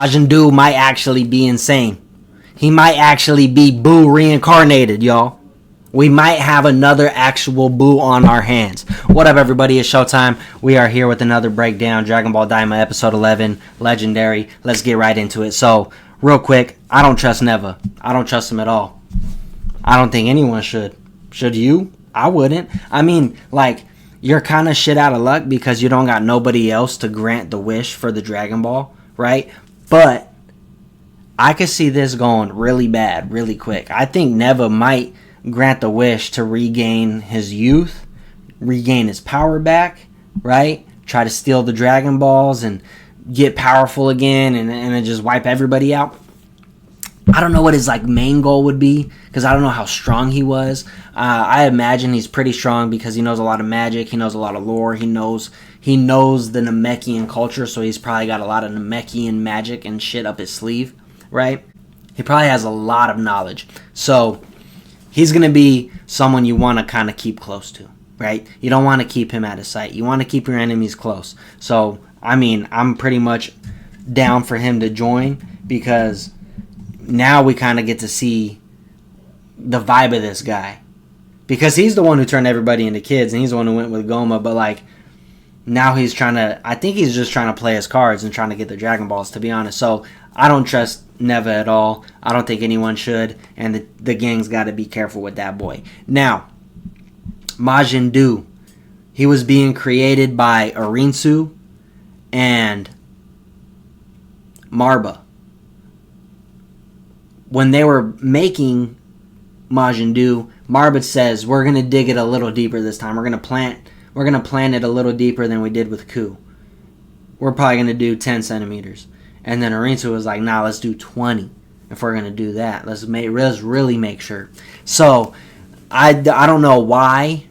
Majin Duu might actually be insane. He might actually be Buu reincarnated, y'all. We might have another actual Buu on our hands. What up, everybody? It's showtime. We are here with another breakdown. Dragon Ball Daima, episode 11, legendary. Let's get right into it. So, real quick, I don't trust Neva. I don't trust him at all. I don't think anyone should. Should you? I wouldn't. I mean, like, you're kind of shit out of luck because you don't got nobody else to grant the wish for the Dragon Ball, right? But I could see this going really bad, really quick. I think Neva might grant the wish to regain his youth, regain his power back, right? Try to steal the Dragon Balls and get powerful again and then just wipe everybody out. I don't know what his main goal would be because I don't know how strong he was. I imagine he's pretty strong because he knows a lot of magic. He knows a lot of lore. He knows the Namekian culture, so he's probably got a lot of Namekian magic and shit up his sleeve, right? He probably has a lot of knowledge. So he's going to be someone you want to kind of keep close to, right? You don't want to keep him out of sight. You want to keep your enemies close. So, I mean, I'm pretty much down for him to join because now we kind of get to see the vibe of this guy. Because he's the one who turned everybody into kids, and he's the one who went with Goma, but, now he's trying to... I think he's just trying to play his cards and trying to get the Dragon Balls, to be honest. So, I don't trust Neva at all. I don't think anyone should, and the gang's got to be careful with that boy. Now, Majin Duu. He was being created by Arinsu and Marba. When they were making Majin Duu, Marba says, we're going to dig it a little deeper this time. We're going to plant it a little deeper than we did with Ku. We're probably going to do 10 centimeters. And then Arinsu was like, nah, let's do 20 if we're going to do that. Let's really make sure. So, I don't know why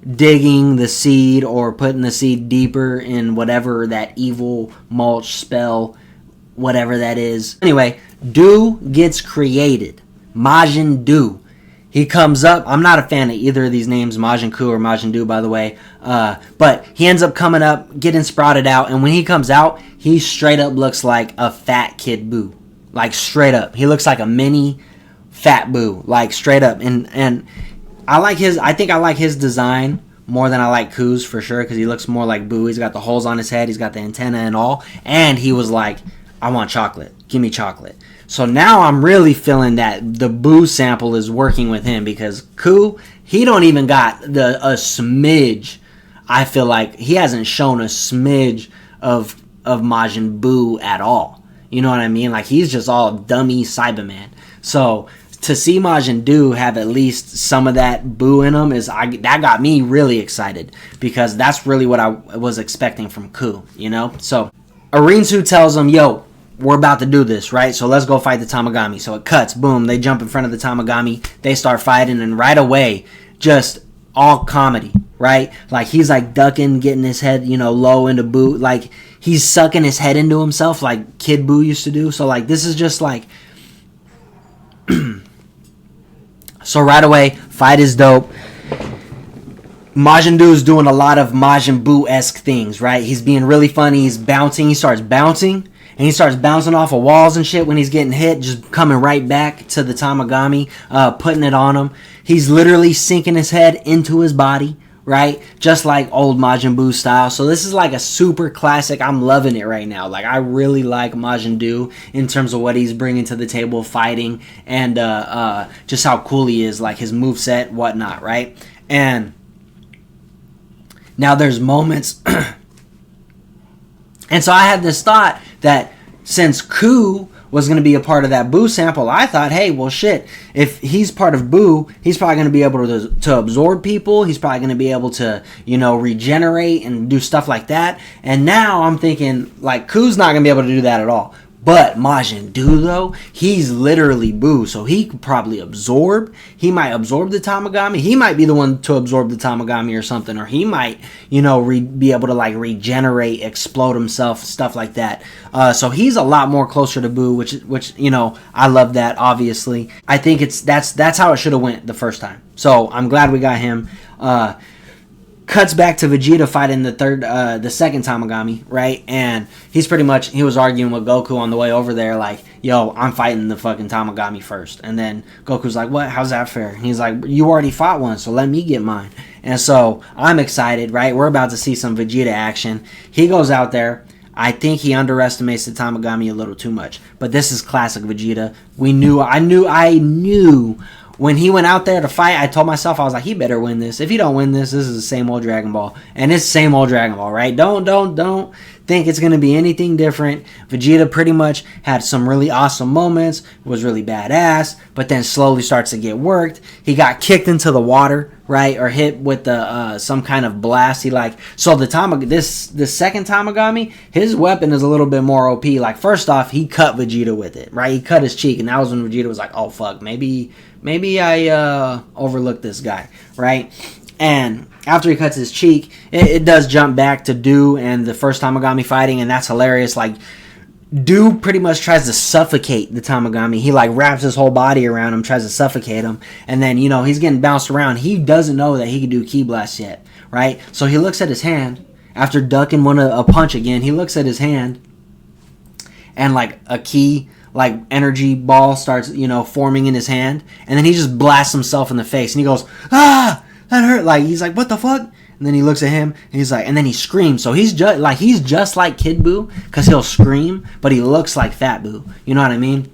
digging the seed or putting the seed deeper in whatever that evil mulch spell, whatever that is. Anyway, Duu gets created. Majin Duu. He comes up. I'm not a fan of either of these names, Majin Ku or Majin Duu, by the way. But he ends up coming up, getting sprouted out. And when he comes out, he straight up looks like a fat kid Buu. Like, straight up. He looks like a mini fat Buu. Like, straight up. And I like his... I think I like his design more than I like Ku's, for sure. Because he looks more like Buu. He's got the holes on his head. He's got the antenna and all. And he was like, I want chocolate. Give me chocolate. So now I'm really feeling that the Buu sample is working with him because Ku, he don't even got a smidge. I feel like he hasn't shown a smidge of Majin Buu at all. You know what I mean? Like, he's just all dummy Cyberman. So to see Majin Duu have at least some of that Buu in him that got me really excited because that's really what I was expecting from Ku, you know? So Arinsu tells him, yo, we're about to do this, right? So let's go fight the Tamagami. So it cuts, boom, they jump in front of the Tamagami, they start fighting, and right away, just all comedy, right? Like, he's ducking, getting his head, low into Buu. Like, he's sucking his head into himself like Kid Buu used to do. So, this is just so right away, fight is dope. Majin Duu's doing a lot of Majin Buu-esque things, right? He's being really funny, he's bouncing, he starts bouncing. And he starts bouncing off of walls and shit when he's getting hit, just coming right back to the Tamagami, putting it on him. He's literally sinking his head into his body, right? Just like old Majin Buu style. So this is a super classic. I'm loving it right now. I really like Majin Duu in terms of what he's bringing to the table, fighting, and just how cool he is, his moveset, whatnot, right? And now there's moments... And so I had this thought that since Ku was going to be a part of that Buu sample, I thought, hey, well, shit, if he's part of Buu, he's probably going to be able to absorb people. He's probably going to be able to, regenerate and do stuff like that. And now I'm thinking, Ku's not going to be able to do that at all. But Majin Duu, though, he's literally Buu, so he could probably absorb. He might absorb the Tamagami. He might be the one to absorb the Tamagami or something. Or he might, be able to, regenerate, explode himself, stuff like that. So he's a lot more closer to Buu, which I love that, obviously. I think that's how it should have went the first time. So I'm glad we got him. Cuts back to Vegeta fighting the second Tamagami, right? And he was arguing with Goku on the way over there, like, yo, I'm fighting the fucking Tamagami first. And then Goku's like, what? How's that fair? And he's like, you already fought one, so let me get mine. And so I'm excited, right? We're about to see some Vegeta action. He goes out there. I think he underestimates the Tamagami a little too much. But this is classic Vegeta. I knew when he went out there to fight, I told myself, I was like, he better win this. If he don't win this, this is the same old Dragon Ball. And it's same old Dragon Ball, right? Don't think it's going to be anything different. Vegeta pretty much had some really awesome moments, was really badass, but then slowly starts to get worked. He got kicked into the water, right? Or hit with the some kind of blast. The second Tamagami, his weapon is a little bit more OP. Like, first off, he cut Vegeta with it, right? He cut his cheek, and that was when Vegeta was like, oh, fuck, maybe I overlooked this guy, right? And after he cuts his cheek, it does jump back to Duu and the first Tamagami fighting, and that's hilarious. Like, Duu pretty much tries to suffocate the Tamagami. He, like, wraps his whole body around him, tries to suffocate him, and then, he's getting bounced around. He doesn't know that he can do Ki Blast yet, right? So he looks at his hand. After ducking a punch again, he looks at his hand, and, like, a Ki energy ball starts, forming in his hand, and then he just blasts himself in the face, and he goes, ah, that hurt. Like, he's like, what the fuck? And then he looks at him, and he's like, and then he screams. So he's just like Kid Buu, because he'll scream, but he looks like Fat Buu. You know what I mean?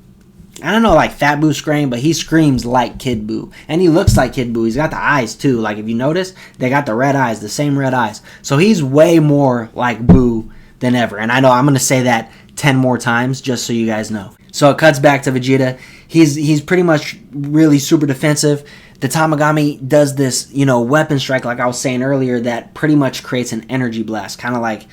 I don't know, like Fat Buu scream, but he screams like Kid Buu, and he looks like Kid Buu. He's got the eyes too. Like, if you notice, they got the red eyes, the same red eyes. So he's way more like Buu than ever. And I know I'm gonna say that 10 more times just so you guys know. So it cuts back to Vegeta. He's pretty much really super defensive. The Tamagami does this, weapon strike, like I was saying earlier, that pretty much creates an energy blast, kind of like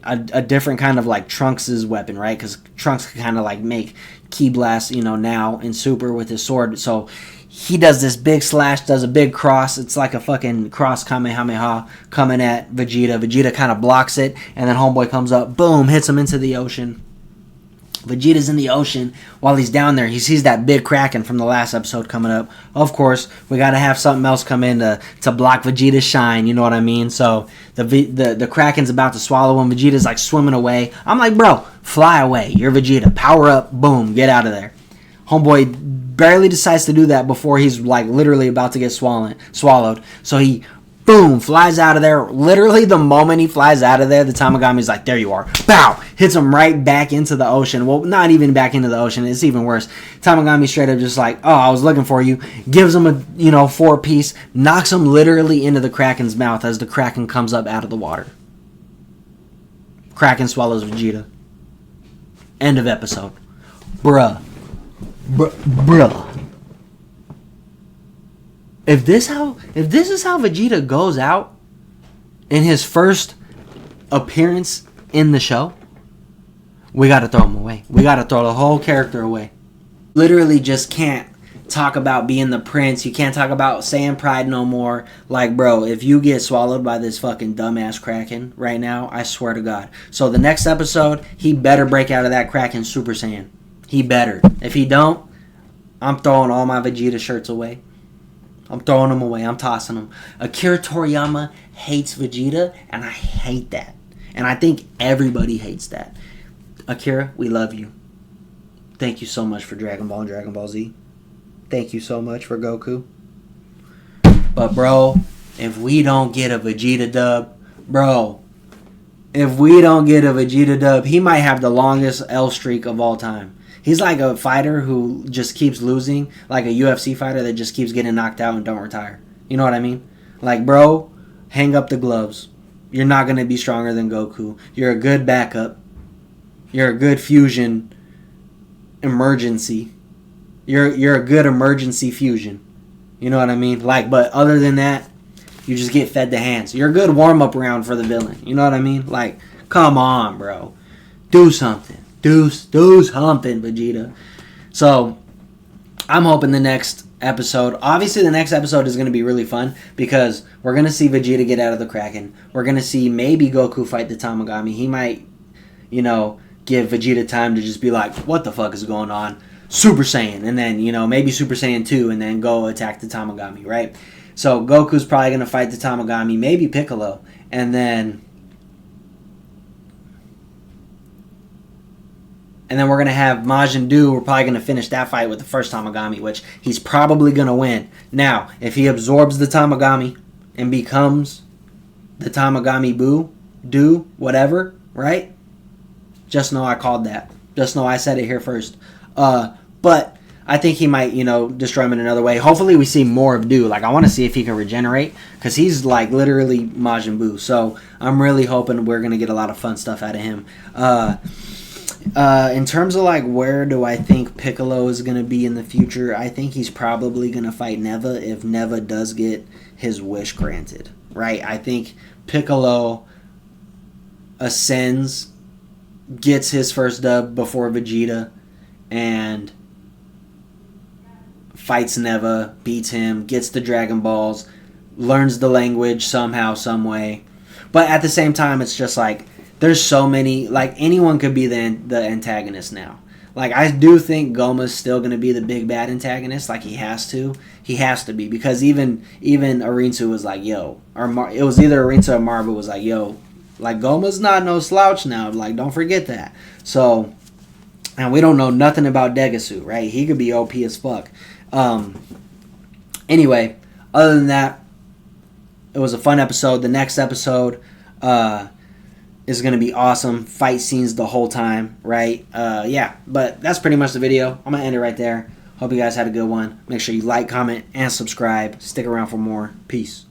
a different kind of like Trunks' weapon, right? Because Trunks can kind of like make Ki Blast, now in Super with his sword. So he does this big slash, does a big cross. It's like a fucking cross Kamehameha coming at Vegeta. Vegeta kind of blocks it, and then Homeboy comes up, boom, hits him into the ocean. Vegeta's in the ocean. While he's down there, he sees that big Kraken from the last episode coming up. Of course, we got to have something else come in to block Vegeta's shine, you know what I mean? So the Kraken's about to swallow him. Vegeta's like swimming away. I'm like, bro, fly away. You're Vegeta. Power up. Boom. Get out of there. Homeboy barely decides to do that before he's like literally about to get swallowed. So he, boom, flies out of there. Literally the moment he flies out of there, the Tamagami's like, there you are. Bow! Hits him right back into the ocean. Well, not even back into the ocean. It's even worse. Tamagami straight up just like, oh, I was looking for you. Gives him a, 4-piece. Knocks him literally into the Kraken's mouth as the Kraken comes up out of the water. Kraken swallows Vegeta. End of episode. Bruh. If this is how Vegeta goes out in his first appearance in the show, we gotta throw him away. We gotta throw the whole character away. Literally just can't talk about being the prince. You can't talk about Saiyan pride no more. Like, bro, if you get swallowed by this fucking dumbass Kraken right now, I swear to God. So the next episode, he better break out of that Kraken Super Saiyan. He better. If he don't, I'm throwing all my Vegeta shirts away. I'm throwing them away. I'm tossing them. Akira Toriyama hates Vegeta, and I hate that. And I think everybody hates that. Akira, we love you. Thank you so much for Dragon Ball and Dragon Ball Z. Thank you so much for Goku. But, bro, if we don't get a Vegeta dub, he might have the longest L streak of all time. He's like a fighter who just keeps losing, like a UFC fighter that just keeps getting knocked out and don't retire. You know what I mean? Like, bro, hang up the gloves. You're not going to be stronger than Goku. You're a good backup. You're a good fusion emergency. You're a good emergency fusion. You know what I mean? Like, but other than that, you just get fed the hands. You're a good warm-up round for the villain. You know what I mean? Like, come on, bro. Do something. Do something, Vegeta. So, I'm hoping the next episode... Obviously, the next episode is going to be really fun because we're going to see Vegeta get out of the Kraken. We're going to see maybe Goku fight the Tamagami. He might, give Vegeta time to just be like, what the fuck is going on? Super Saiyan. And then, maybe Super Saiyan 2 and then go attack the Tamagami, right? So Goku's probably going to fight the Tamagami, maybe Piccolo. And then we're going to have Majin Duu. We're probably going to finish that fight with the first Tamagami, which he's probably going to win. Now, if he absorbs the Tamagami and becomes the Tamagami Duu, whatever, right? Just know I called that. Just know I said it here first. But I think he might, destroy him in another way. Hopefully we see more of Duu. Like, I want to see if he can regenerate, because he's, like, literally Majin Buu. So I'm really hoping we're going to get a lot of fun stuff out of him. In terms of, like, where do I think Piccolo is going to be in the future, I think he's probably going to fight Neva if Neva does get his wish granted, right? I think Piccolo ascends, gets his first dub before Vegeta, and fights Neva, beats him, gets the Dragon Balls, learns the language somehow, some way. But at the same time, it's just like, there's so many, like, anyone could be the antagonist now. Like, I do think Goma's still going to be the big bad antagonist. Like, he has to. He has to be. Because even Arinsu was like, yo. It was either Arinsu or Marva was like, yo, like, Goma's not no slouch now. Like, don't forget that. So, and we don't know nothing about Degasu, right? He could be OP as fuck. Anyway, other than that, it was a fun episode. The next episode is going to be awesome. Fight scenes the whole time, right? Yeah, but that's pretty much the video. I'm going to end it right there. Hope you guys had a good one. Make sure you like, comment, and subscribe. Stick around for more. Peace.